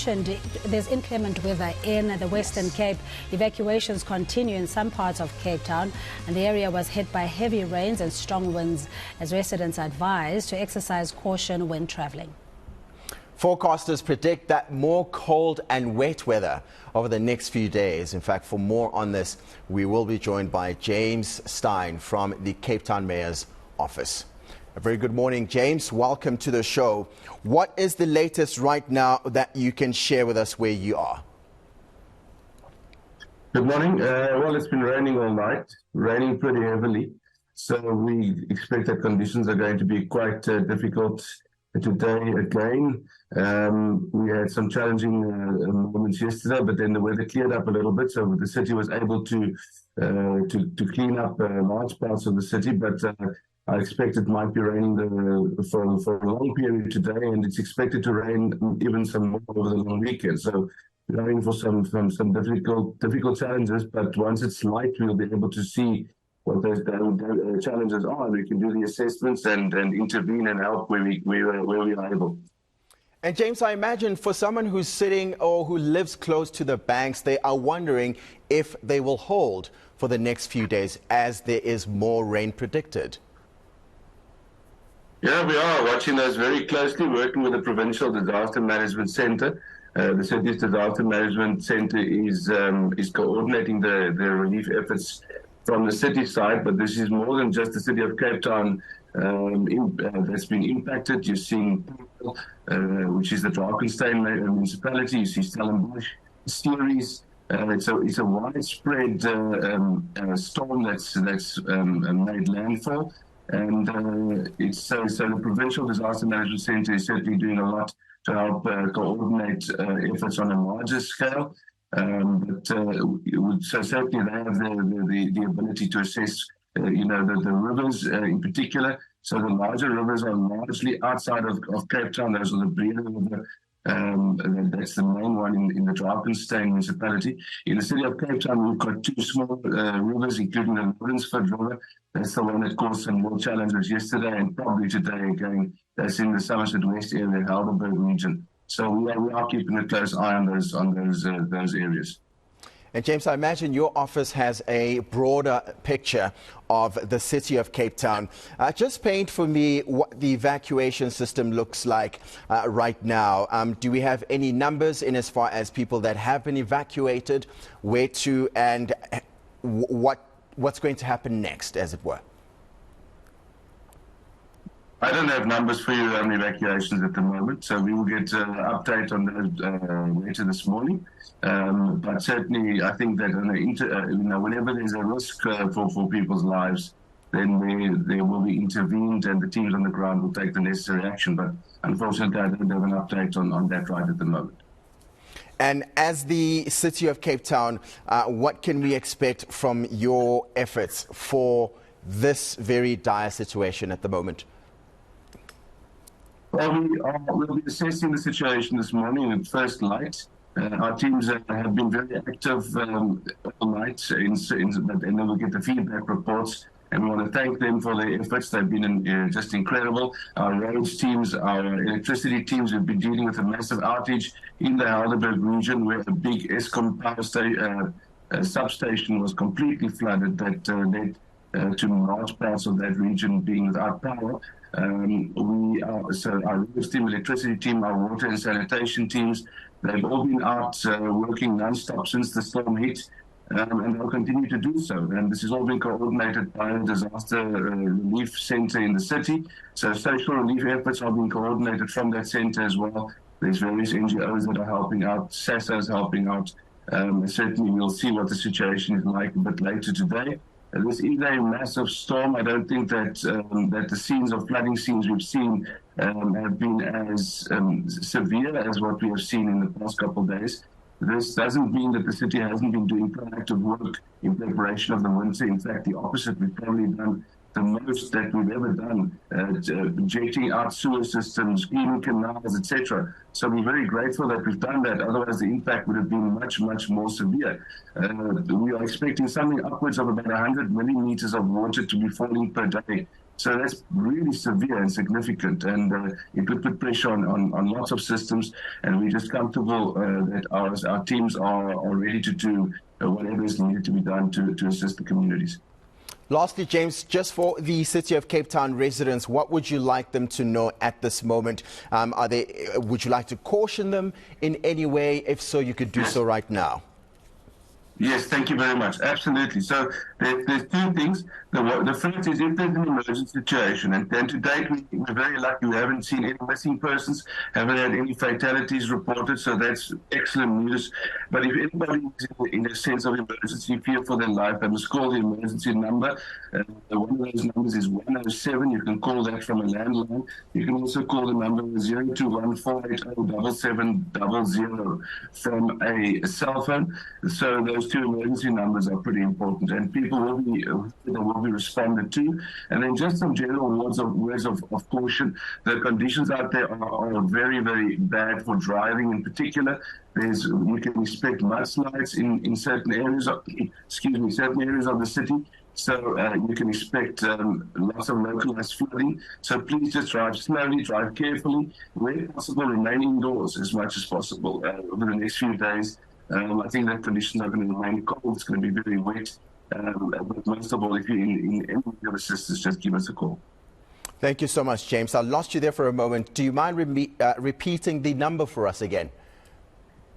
There's inclement weather in the Western Cape. Evacuations continue in some parts of Cape Town, and the area was hit by heavy rains and strong winds, as residents are advised to exercise caution when traveling. Forecasters predict that more cold and wet weather over the next few days. In fact, for more on this, we will be joined by James Styan from the Cape Town Mayor's office. A very good morning, James. Welcome to the show. What is the latest right now that you can share with us where you are? Good morning. Well, it's been raining all night, raining pretty heavily. So we expect that conditions are going to be quite difficult today again. We had some challenging moments yesterday, but then the weather cleared up a little bit, so the city was able to clean up large parts of the city. But I expect it might be raining for a long period today, and it's expected to rain even some more over the long weekend. So we're going for some difficult challenges, but once it's light, we'll be able to see what those challenges are. We can do the assessments and intervene and help where we are able. And James, I imagine for someone who's sitting or who lives close to the banks, they are wondering if they will hold for the next few days as there is more rain predicted. Yeah, we are watching those very closely, working with the Provincial Disaster Management Centre. The city's Disaster Management Centre is coordinating the relief efforts from the city side, but this is more than just the city of Cape Town that's been impacted. You're seeing, which is the Drakenstein municipality. You see Stellenbosch, Ceres. It's a widespread storm that's made landfall. And so the Provincial Disaster Management Centre is certainly doing a lot to help coordinate efforts on a larger scale. So certainly they have the ability to assess, the rivers in particular. So the larger rivers are largely outside of Cape Town. Those are the Breede River. That's the main one in the Drakenstein municipality. In the city of Cape Town, we've got two small rivers, including the Lawrenceford River. That's the one that caused some more challenges yesterday and probably today again. That's in the Somerset West area, Helderberg region. So we are keeping a close eye on those areas. And James, I imagine your office has a broader picture of the city of Cape Town. Just paint for me what the evacuation system looks like right now. Do we have any numbers in as far as people that have been evacuated, where to, and what's going to happen next, as it were? I don't have numbers for you on evacuations at the moment, so we will get an update on those later this morning. But certainly, I think that whenever there's a risk for people's lives, then they will be intervened, and the teams on the ground will take the necessary action. But unfortunately, I don't have an update on that right at the moment. And as the city of Cape Town, what can we expect from your efforts for this very dire situation at the moment? Well, we'll be assessing the situation this morning at first light. Our teams have been very active all night, and then we'll get the feedback reports. And we want to thank them for their efforts. They've been just incredible. Our roads teams, our electricity teams have been dealing with a massive outage in the Helderberg region, where a big Eskom power substation was completely flooded. That led to large parts of that region being without power. So our roads team, electricity team, our water and sanitation teams, they've all been out working non-stop since the storm hit, and they'll continue to do so. And this has all been coordinated by the Disaster Relief Centre in the city. So social relief efforts are being coordinated from that centre as well. There's various NGOs that are helping out, SASA is helping out. Certainly we'll see what the situation is like a bit later today. This is a massive storm. I don't think that the scenes of flooding scenes we've seen have been as severe as what we have seen in the past couple of days. This doesn't mean that the city hasn't been doing proactive work in preparation of the winter. In fact, the opposite. We've probably done the most that we've ever done, jetting out sewer systems, cleaning canals, etc. So we're very grateful that we've done that. Otherwise, the impact would have been much, much more severe. We are expecting something upwards of about 100 millimeters of water to be falling per day So that's really severe and significant, and it would put pressure on lots of systems, and we're just comfortable that our teams are ready to do whatever is needed to be done to assist the communities. Lastly, James, just for the City of Cape Town residents, what would you like them to know at this moment? Would you like to caution them in any way? If so, you could do so right now. Yes, thank you very much. Absolutely. So there's two things. The first is if there's an emergency situation, and to date we're very lucky. We haven't seen any missing persons, haven't had any fatalities reported, so that's excellent news. But if anybody is in a sense of emergency, fear for their life, they must call the emergency number. One of those numbers is 107. You can call that from a landline. You can also call the number 021-480-7700 from a cell phone. So those two emergency numbers are pretty important, and people will be responded to. And then just some general words of caution. The conditions out there are very, very bad for driving. In particular, you can expect mudslides in certain areas of certain areas of the city. So you can expect lots of localized flooding. So please just drive slowly, drive carefully. Where possible, remain indoors as much as possible over the next few days. I think that conditions are going to remain cold. It's going to be very wet. But most of all, if you're in any of assistance, just give us a call. Thank you so much, James. I lost you there for a moment. Do you mind repeating the number for us again?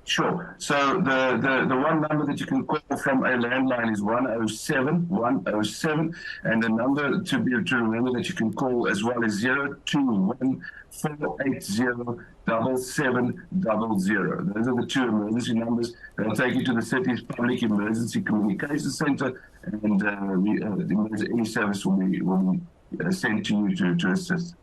Sure. So the one number that you can call from a landline is 107, and the number to remember that you can call as well is 021-480-7700. Those are the two emergency numbers. They'll take you to the city's public emergency communication center, and any service will be sent to you to assist.